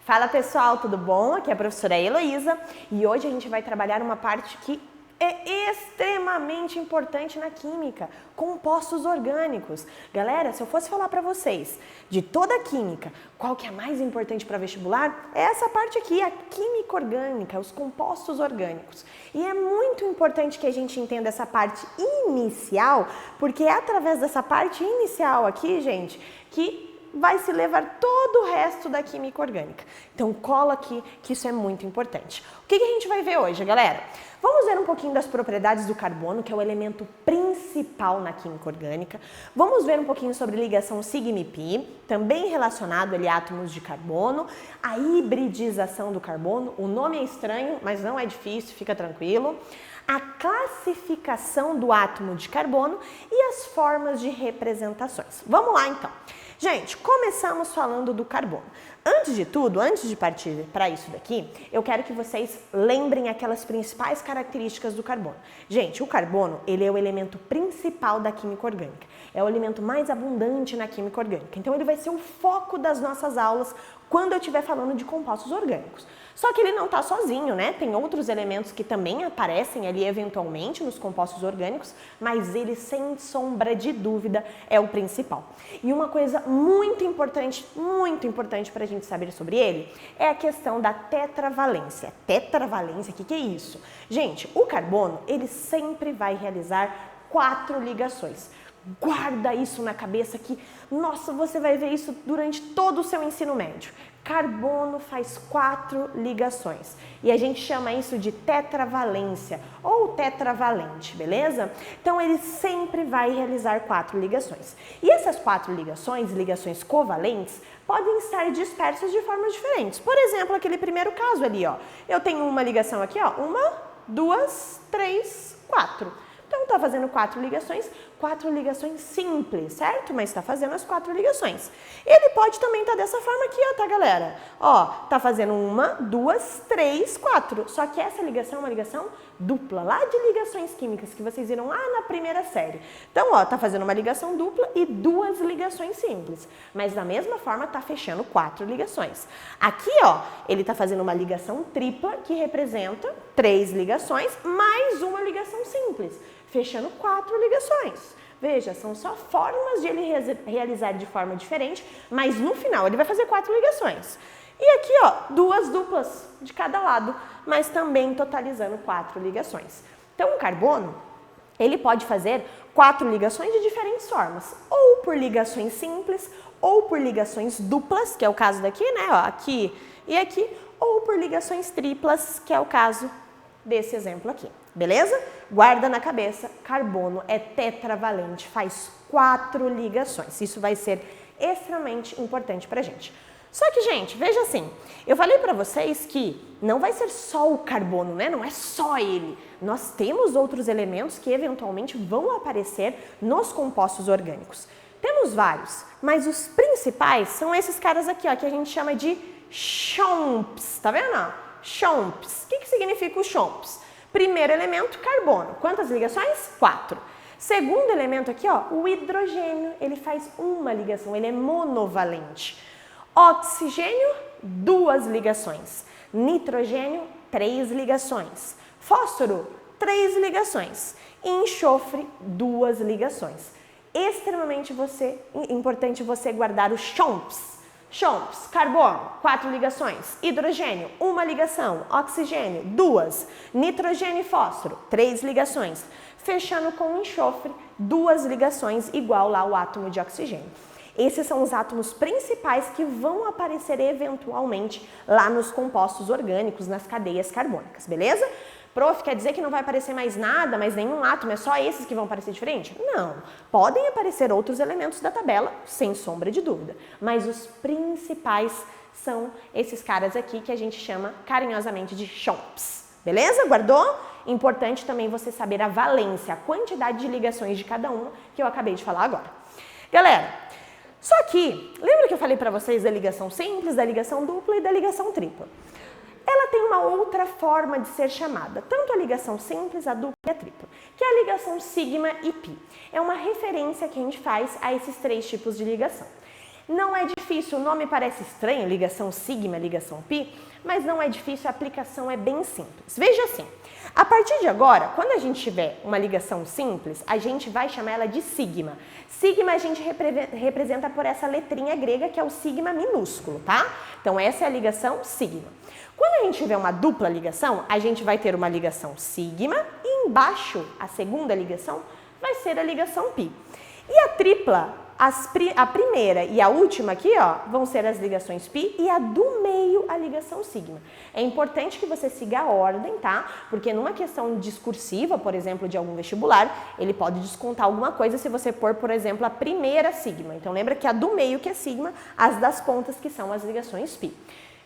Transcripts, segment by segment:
Fala pessoal, tudo bom? Aqui é a professora Heloísa e hoje a gente vai trabalhar uma parte que é extremamente importante na química, compostos orgânicos. Galera, se eu fosse falar para vocês de toda a química, qual que é a mais importante para vestibular, é essa parte aqui, a química orgânica, os compostos orgânicos. E é muito importante que a gente entenda essa parte inicial, porque é através dessa parte inicial aqui, gente, que vai se levar todo o resto da química orgânica. Então cola aqui que isso é muito importante. O que a gente vai ver hoje, galera? Vamos ver um pouquinho das propriedades do carbono, que é o elemento principal na química orgânica. Vamos ver um pouquinho sobre ligação sigma e pi, também relacionado a átomos de carbono, a hibridização do carbono, o nome é estranho, mas não é difícil, fica tranquilo. A classificação do átomo de carbono e as formas de representações. Vamos lá então. Gente, começamos falando do carbono. Antes de tudo, antes de partir para isso daqui, eu quero que vocês lembrem aquelas principais características do carbono. Gente, o carbono, ele é o elemento principal da química orgânica. É o elemento mais abundante na química orgânica. Então, ele vai ser o foco das nossas aulas quando eu estiver falando de compostos orgânicos. Só que ele não está sozinho, né? Tem outros elementos que também aparecem ali eventualmente nos compostos orgânicos, mas ele, sem sombra de dúvida, é o principal. E uma coisa muito importante para a gente saber sobre ele, é a questão da tetravalência. Tetravalência, o que é isso? Gente, o carbono, ele sempre vai realizar 4 ligações. Guarda isso na cabeça que, nossa, você vai ver isso durante todo o seu ensino médio. Carbono faz 4 ligações e a gente chama isso de tetravalência ou tetravalente, beleza? Então ele sempre vai realizar 4 ligações. E essas 4 ligações, ligações covalentes, podem estar dispersas de formas diferentes. Por exemplo, aquele primeiro caso ali, ó. Eu tenho uma ligação aqui, ó. 1, 2, 3, 4. Então, está fazendo 4 ligações simples, certo? Mas está fazendo as 4 ligações. Ele pode também estar dessa forma aqui, ó, tá, galera? Ó, tá fazendo 1, 2, 3, 4. Só que essa ligação é uma ligação dupla, lá de ligações químicas, que vocês viram lá na primeira série. Então, ó, tá fazendo uma ligação dupla e 2 ligações simples. Mas, da mesma forma, tá fechando 4 ligações. Aqui, ó, ele tá fazendo uma ligação tripla, que representa 3 ligações, mais uma ligação simples, fechando 4 ligações. Veja, são só formas de ele realizar de forma diferente, mas no final ele vai fazer 4 ligações. E aqui, ó, 2 duplas de cada lado, mas também totalizando 4 ligações. Então, o carbono, ele pode fazer 4 ligações de diferentes formas, ou por ligações simples, ou por ligações duplas, que é o caso daqui, né, ó, aqui e aqui, ou por ligações triplas, que é o caso desse exemplo aqui, beleza? Guarda na cabeça, carbono é tetravalente, faz 4 ligações. Isso vai ser extremamente importante pra gente. Só que, gente, veja assim, eu falei pra vocês que não vai ser só o carbono, né? Não é só ele. Nós temos outros elementos que eventualmente vão aparecer nos compostos orgânicos. Temos vários, mas os principais são esses caras aqui, ó, que a gente chama de chomps, tá vendo? Chomps. O que significa o chomps? Primeiro elemento, carbono. Quantas ligações? 4. Segundo elemento aqui, ó, o hidrogênio. Ele faz uma ligação, ele é monovalente. Oxigênio, 2 ligações. Nitrogênio, 3 ligações. Fósforo, 3 ligações. E enxofre, 2 ligações. Extremamente importante você guardar os chomps. Chomps, carbono, 4 ligações, hidrogênio, 1 ligação, oxigênio, 2, nitrogênio e fósforo, 3 ligações, fechando com enxofre, 2 ligações, igual lá o átomo de oxigênio. Esses são os átomos principais que vão aparecer eventualmente lá nos compostos orgânicos, nas cadeias carbônicas, beleza? Prof, quer dizer que não vai aparecer mais nada, mas nenhum átomo, é só esses que vão aparecer diferente? Não, podem aparecer outros elementos da tabela, sem sombra de dúvida, mas os principais são esses caras aqui que a gente chama carinhosamente de chomps, beleza? Guardou? Importante também você saber a valência, a quantidade de ligações de cada uma que eu acabei de falar agora. Galera, só que, lembra que eu falei para vocês da ligação simples, da ligação dupla e da ligação tripla? Ela tem uma outra forma de ser chamada, tanto a ligação simples, a dupla e a tripla, que é a ligação sigma e pi. É uma referência que a gente faz a esses 3 tipos de ligação. Não é difícil, o nome parece estranho, ligação sigma, ligação pi, mas não é difícil, a aplicação é bem simples. Veja assim, a partir de agora, quando a gente tiver uma ligação simples, a gente vai chamar ela de sigma. Sigma a gente representa por essa letrinha grega que é o sigma minúsculo, tá? Então essa é a ligação sigma. Quando a gente tiver uma dupla ligação, a gente vai ter uma ligação sigma e embaixo, a segunda ligação, vai ser a ligação pi. E a tripla, a primeira e a última aqui, ó, vão ser as ligações pi e a do meio a ligação sigma. É importante que você siga a ordem, tá? Porque numa questão discursiva, por exemplo, de algum vestibular, ele pode descontar alguma coisa se você pôr, por exemplo, a primeira sigma. Então lembra que a do meio que é sigma, as das pontas que são as ligações pi.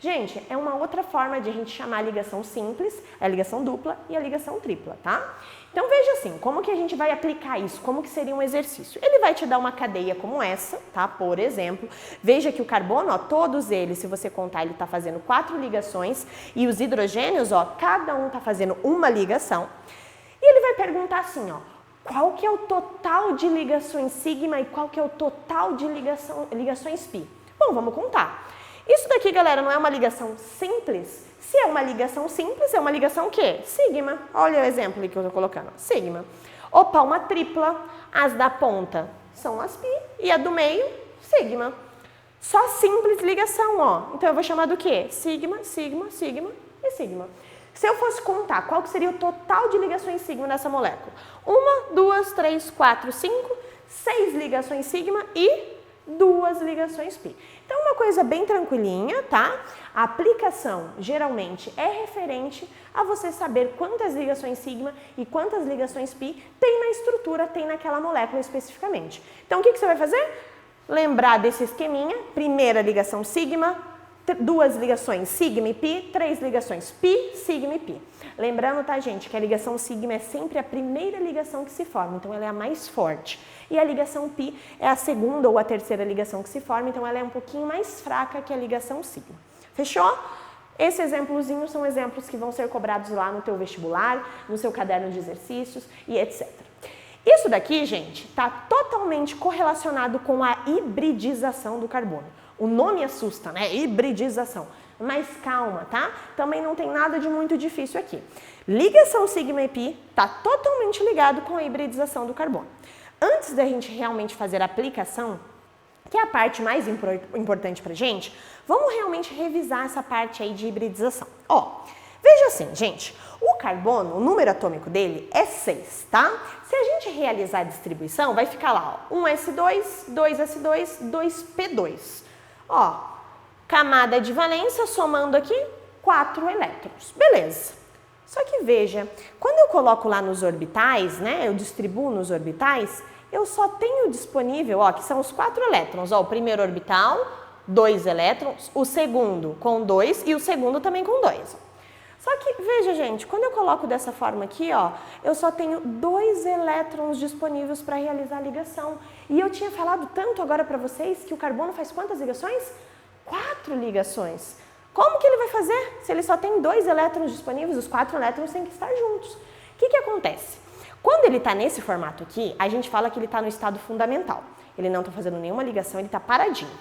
Gente, é uma outra forma de a gente chamar a ligação simples, a ligação dupla e a ligação tripla, tá? Então veja assim, como que a gente vai aplicar isso? Como que seria um exercício? Ele vai te dar uma cadeia como essa, tá? Por exemplo, veja que o carbono, ó, todos eles, se você contar, ele está fazendo 4 ligações e os hidrogênios, ó, cada um está fazendo uma ligação. E ele vai perguntar assim, ó, qual que é o total de ligações sigma e qual que é o total de ligações pi? Bom, vamos contar. Isso daqui, galera, não é uma ligação simples? Se é uma ligação simples, é uma ligação o quê? Sigma. Olha o exemplo que eu estou colocando. Sigma. Opa, uma tripla. As da ponta são as pi e a do meio, sigma. Só simples ligação, ó. Então eu vou chamar do quê? Sigma, sigma, sigma e sigma. Se eu fosse contar, qual que seria o total de ligações sigma nessa molécula? 1, 2, 3, 4, 5, 6 ligações sigma e 2 ligações pi. Então, uma coisa bem tranquilinha, tá? A aplicação, geralmente, é referente a você saber quantas ligações sigma e quantas ligações pi tem na estrutura, tem naquela molécula especificamente. Então, o que você vai fazer? Lembrar desse esqueminha, primeira ligação sigma, 2 ligações sigma e pi, 3 ligações pi, sigma e pi. Lembrando, tá, gente, que a ligação sigma é sempre a primeira ligação que se forma, então ela é a mais forte. E a ligação pi é a segunda ou a terceira ligação que se forma, então ela é um pouquinho mais fraca que a ligação sigma. Fechou? Esses exemplozinhos são exemplos que vão ser cobrados lá no teu vestibular, no seu caderno de exercícios e etc. Isso daqui, gente, está totalmente correlacionado com a hibridização do carbono. O nome assusta, né? Hibridização. Mas calma, tá? Também não tem nada de muito difícil aqui. Ligação sigma e pi está totalmente ligado com a hibridização do carbono. Antes da gente realmente fazer a aplicação, que é a parte mais importante pra gente, vamos realmente revisar essa parte aí de hibridização. Ó, veja assim, gente, o carbono, o número atômico dele é 6, tá? Se a gente realizar a distribuição, vai ficar lá, ó, 1s2, 2s2, 2p2. Ó, camada de valência, somando aqui, 4 elétrons. Beleza. Só que veja, quando eu coloco lá nos orbitais, né, eu distribuo nos orbitais, eu só tenho disponível, ó, que são os 4 elétrons, ó, o primeiro orbital, 2 elétrons, o segundo com 2 e o segundo também com 2. Só que, veja, gente, quando eu coloco dessa forma aqui, ó, eu só tenho 2 elétrons disponíveis para realizar a ligação. E eu tinha falado tanto agora para vocês que o carbono faz quantas ligações? 4 ligações. Como que ele vai fazer se ele só tem 2 elétrons disponíveis? Os 4 elétrons têm que estar juntos. O que que acontece? Quando ele está nesse formato aqui, a gente fala que ele está no estado fundamental. Ele não está fazendo nenhuma ligação, ele está paradinho.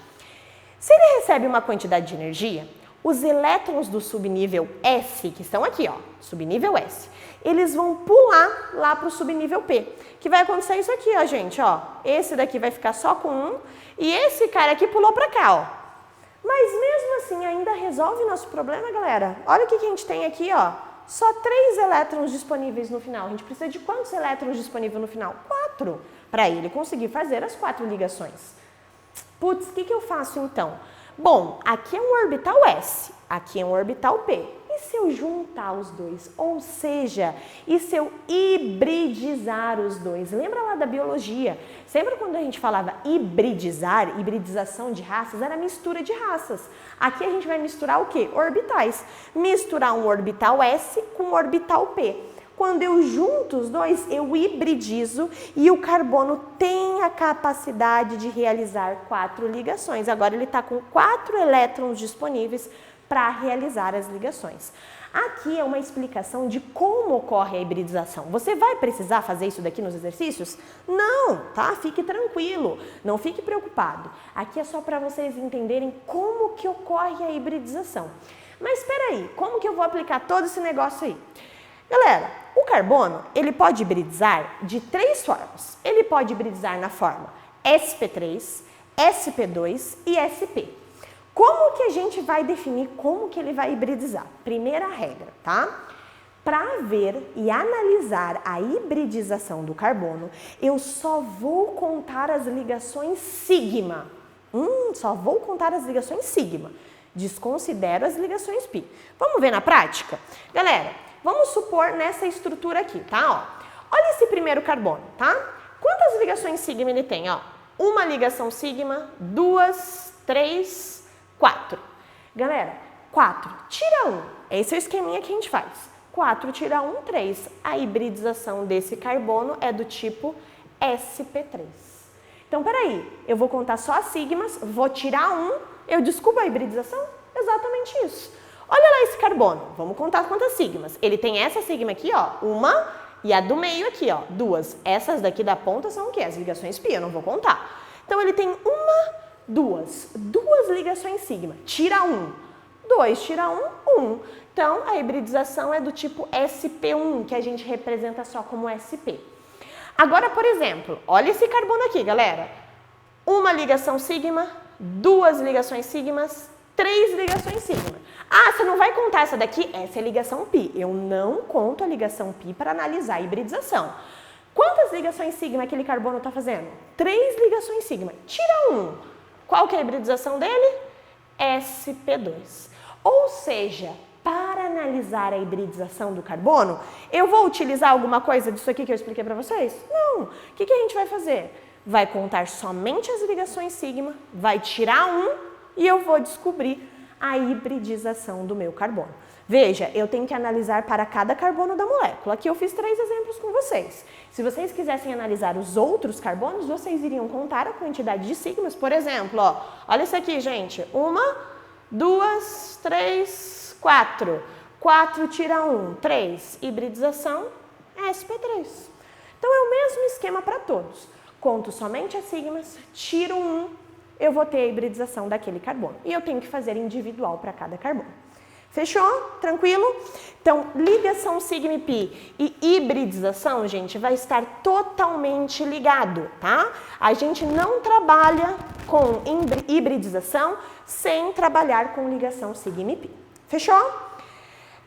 Se ele recebe uma quantidade de energia, os elétrons do subnível S, que estão aqui, ó, subnível S, eles vão pular lá para o subnível P. Que vai acontecer isso aqui, ó, gente, ó. Esse daqui vai ficar só com 1 e esse cara aqui pulou para cá, ó. Mas mesmo assim, ainda resolve nosso problema, galera? Olha o que a gente tem aqui, ó. Só 3 elétrons disponíveis no final. A gente precisa de quantos elétrons disponíveis no final? 4, para ele conseguir fazer as 4 ligações. Putz, o que eu faço então? Bom, aqui é um orbital S, aqui é um orbital P. E se eu juntar os dois? Ou seja, e se eu hibridizar os dois? Lembra lá da biologia? Sempre quando a gente falava hibridizar, hibridização de raças, era mistura de raças. Aqui a gente vai misturar o quê? Orbitais. Misturar um orbital S com um orbital P. Quando eu junto os dois, eu hibridizo e o carbono tem a capacidade de realizar 4 ligações. Agora ele está com 4 elétrons disponíveis para realizar as ligações. Aqui é uma explicação de como ocorre a hibridização. Você vai precisar fazer isso daqui nos exercícios? Não, tá? Fique tranquilo, não fique preocupado. Aqui é só para vocês entenderem como que ocorre a hibridização. Mas espera aí, como que eu vou aplicar todo esse negócio aí? Galera, o carbono, ele pode hibridizar de 3 formas. Ele pode hibridizar na forma sp3, sp2 e sp. Como que a gente vai definir como que ele vai hibridizar? Primeira regra, tá? Para ver e analisar a hibridização do carbono, eu só vou contar as ligações sigma. Só vou contar as ligações sigma. Desconsidero as ligações pi. Vamos ver na prática? Galera, vamos supor nessa estrutura aqui, tá? Ó, olha esse primeiro carbono, tá? Quantas ligações sigma ele tem? Ó, uma ligação sigma, 2, 3, 4. Galera, 4 tira 1. Esse é o esqueminha que a gente faz. 4 tira 1, 3. A hibridização desse carbono é do tipo sp3. Então, peraí, eu vou contar só as sigmas, vou tirar 1, eu descubro a hibridização? Exatamente isso. Olha lá esse carbono, vamos contar quantas sigmas. Ele tem essa sigma aqui, ó, uma, e a do meio aqui, ó, 2. Essas daqui da ponta são o quê? As ligações pi, eu não vou contar. Então, ele tem uma, 2 ligações sigma. Tira 1. 2 tira 1, 1. Então, a hibridização é do tipo sp1, que a gente representa só como sp. Agora, por exemplo, olha esse carbono aqui, galera. Uma ligação sigma, 2 ligações sigmas, 3 ligações sigma. Ah, você não vai contar essa daqui? Essa é a ligação pi. Eu não conto a ligação pi para analisar a hibridização. Quantas ligações sigma aquele carbono está fazendo? 3 ligações sigma. Tira 1. Qual que é a hibridização dele? sp2. Ou seja, para analisar a hibridização do carbono, eu vou utilizar alguma coisa disso aqui que eu expliquei para vocês? Não. O que a gente vai fazer? Vai contar somente as ligações sigma, vai tirar 1 e eu vou descobrir a hibridização do meu carbono. Veja, eu tenho que analisar para cada carbono da molécula. Aqui eu fiz 3 exemplos com vocês. Se vocês quisessem analisar os outros carbonos, vocês iriam contar a quantidade de sigmas. Por exemplo, ó, olha isso aqui, gente. 1, 2, 3, 4. 4 tira 1, 3. Hibridização, sp3. Então é o mesmo esquema para todos. Conto somente as sigmas, tiro 1, eu vou ter a hibridização daquele carbono. E eu tenho que fazer individual para cada carbono. Fechou? Tranquilo? Então, ligação sigma e pi e hibridização, gente, vai estar totalmente ligado, tá? A gente não trabalha com hibridização sem trabalhar com ligação sigma e pi. Fechou?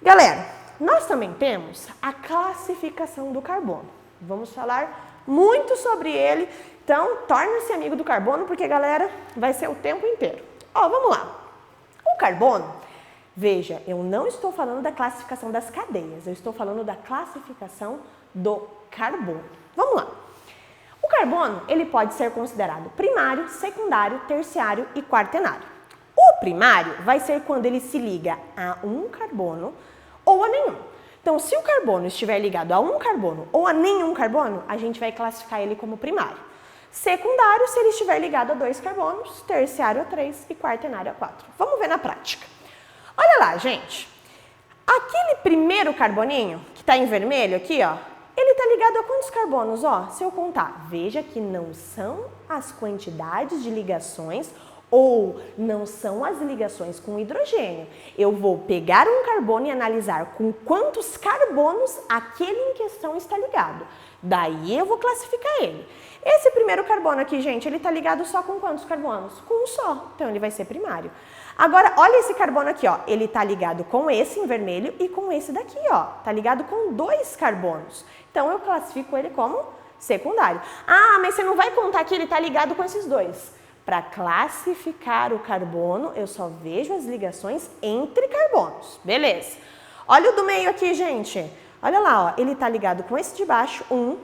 Galera, nós também temos a classificação do carbono. Vamos falar muito sobre ele, então torne-se amigo do carbono, porque, galera, vai ser o tempo inteiro. Ó, vamos lá. O carbono, veja, eu não estou falando da classificação das cadeias, eu estou falando da classificação do carbono. Vamos lá. O carbono, ele pode ser considerado primário, secundário, terciário e quaternário. O primário vai ser quando ele se liga a um carbono ou a nenhum. Então, se o carbono estiver ligado a um carbono ou a nenhum carbono, a gente vai classificar ele como primário. Secundário, se ele estiver ligado a 2 carbonos, terciário a 3 e quaternário a 4. Vamos ver na prática. Olha lá, gente. Aquele primeiro carboninho, que está em vermelho aqui, ó, ele está ligado a quantos carbonos? Ó, se eu contar, veja que não são as quantidades de ligações ou não são as ligações com hidrogênio. Eu vou pegar um carbono e analisar com quantos carbonos aquele em questão está ligado. Daí eu vou classificar ele. Esse primeiro carbono aqui, gente, ele está ligado só com quantos carbonos? Com um só, então ele vai ser primário. Agora, olha esse carbono aqui, ó, ele está ligado com esse em vermelho e com esse daqui, ó, está ligado com 2 carbonos. Então eu classifico ele como secundário. Ah, mas você não vai contar que ele está ligado com esses 2. Para classificar o carbono, eu só vejo as ligações entre carbonos. Beleza. Olha o do meio aqui, gente. Olha lá, ó, ele está ligado com esse de baixo, 1,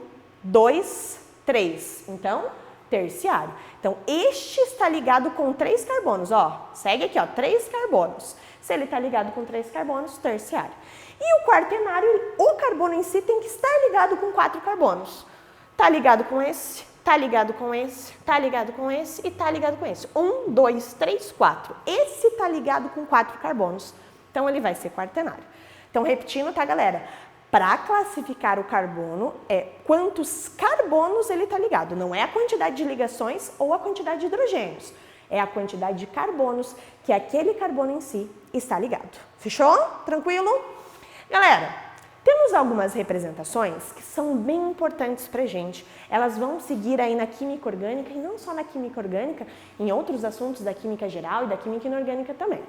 2, 3. Então, terciário. Então, este está ligado com 3 carbonos, ó. Segue aqui, ó, 3 carbonos. Se ele está ligado com 3 carbonos, terciário. E o quaternário, o carbono em si tem que estar ligado com 4 carbonos. Está ligado com esse, está ligado com esse, está ligado com esse e está ligado com esse. 1, 2, 3, 4. Esse está ligado com 4 carbonos. Então, ele vai ser quaternário. Então, repetindo, tá, galera? Para classificar o carbono, é quantos carbonos ele está ligado. Não é a quantidade de ligações ou a quantidade de hidrogênios. É a quantidade de carbonos que aquele carbono em si está ligado. Fechou? Tranquilo? Galera, temos algumas representações que são bem importantes para a gente. Elas vão seguir aí na química orgânica e não só na química orgânica, em outros assuntos da química geral e da química inorgânica também.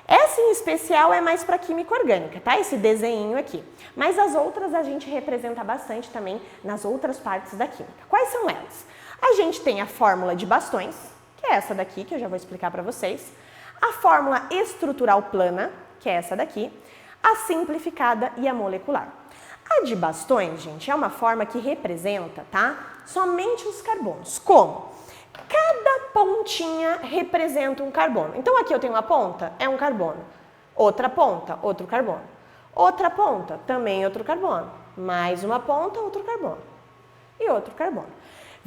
Essa em especial é mais para química orgânica, tá? Esse desenho aqui. Mas as outras a gente representa bastante também nas outras partes da química. Quais são elas? A gente tem a fórmula de bastões, que é essa daqui, que eu já vou explicar para vocês. A fórmula estrutural plana, que é essa daqui. A simplificada e a molecular. A de bastões, gente, é uma forma que representa, tá? Somente os carbonos. Como? Cada pontinha representa um carbono. Então, aqui eu tenho uma ponta, é um carbono. Outra ponta, outro carbono. Outra ponta, também outro carbono. Mais uma ponta, outro carbono. E outro carbono.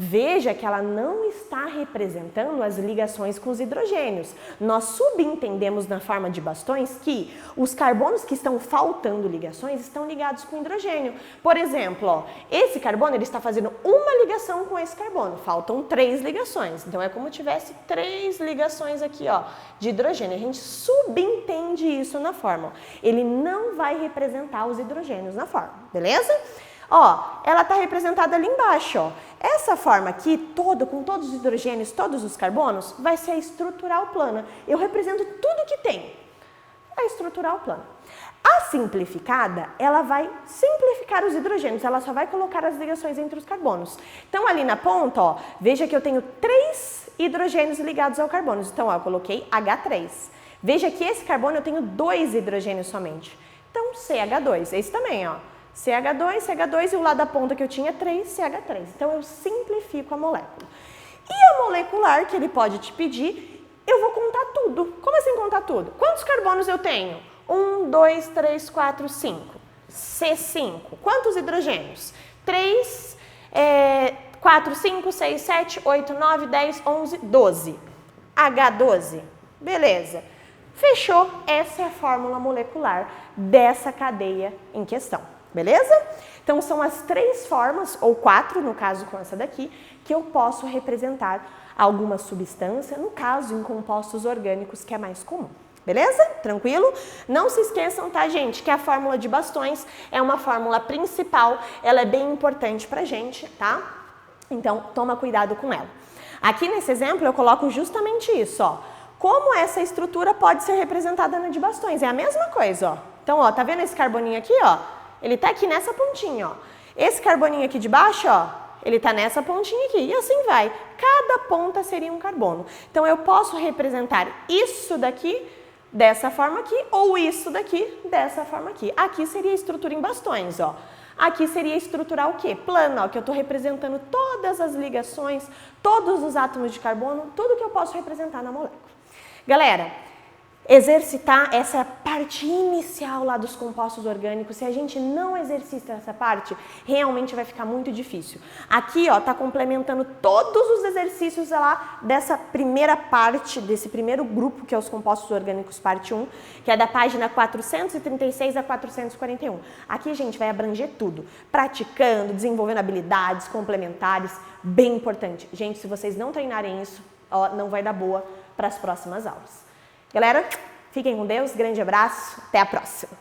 Veja que ela não está representando as ligações com os hidrogênios. Nós subentendemos na forma de bastões que os carbonos que estão faltando ligações estão ligados com hidrogênio. Por exemplo, ó, esse carbono ele está fazendo uma ligação com esse carbono. Faltam 3 ligações. Então, é como se tivesse 3 ligações aqui, ó, de hidrogênio. A gente subentende isso na fórmula. Ele não vai representar os hidrogênios na fórmula, beleza? Ó, ela está representada ali embaixo, ó. Essa forma aqui, com todos os hidrogênios, todos os carbonos, vai ser a estrutural plana. Eu represento tudo que tem. A estrutural plana. A simplificada, ela vai simplificar os hidrogênios, ela só vai colocar as ligações entre os carbonos. Então, ali na ponta, ó, veja que eu tenho 3 hidrogênios ligados ao carbono. Então, ó, eu coloquei H3. Veja que esse carbono eu tenho 2 hidrogênios somente. Então, CH2. Esse também, ó. CH2, CH2 e o lado da ponta que eu tinha 3, CH3. Então, eu simplifico a molécula. E a molecular, que ele pode te pedir, eu vou contar tudo. Como assim contar tudo? Quantos carbonos eu tenho? 1, 2, 3, 4, 5. C5. Quantos hidrogênios? 3, 4, 5, 6, 7, 8, 9, 10, 11, 12. H12. Beleza. Fechou? Essa é a fórmula molecular dessa cadeia em questão. Beleza? Então, são as 3 formas, ou 4, no caso com essa daqui, que eu posso representar alguma substância, no caso em compostos orgânicos, que é mais comum. Beleza? Tranquilo? Não se esqueçam, tá, gente, que a fórmula de bastões é uma fórmula principal, ela é bem importante pra gente, tá? Então, toma cuidado com ela. Aqui nesse exemplo, eu coloco justamente isso, ó. Como essa estrutura pode ser representada na de bastões? É a mesma coisa, ó. Então, ó, tá vendo esse carboninho aqui, ó? Ele tá aqui nessa pontinha, ó. Esse carboninho aqui de baixo, ó, ele tá nessa pontinha aqui. E assim vai. Cada ponta seria um carbono. Então, eu posso representar isso daqui dessa forma aqui ou isso daqui dessa forma aqui. Aqui seria a estrutura em bastões, ó. Aqui seria estruturar o quê? Plana, ó, que eu estou representando todas as ligações, todos os átomos de carbono, tudo que eu posso representar na molécula. Galera, exercitar essa parte inicial lá dos compostos orgânicos, se a gente não exercita essa parte, realmente vai ficar muito difícil. Aqui, ó, tá complementando todos os exercícios lá dessa primeira parte, desse primeiro grupo, que é os compostos orgânicos parte 1, que é da página 436 a 441. Aqui, gente, vai abranger tudo, praticando, desenvolvendo habilidades complementares, bem importante. Gente, se vocês não treinarem isso, ó, não vai dar boa para as próximas aulas. Galera, fiquem com Deus, grande abraço, até a próxima!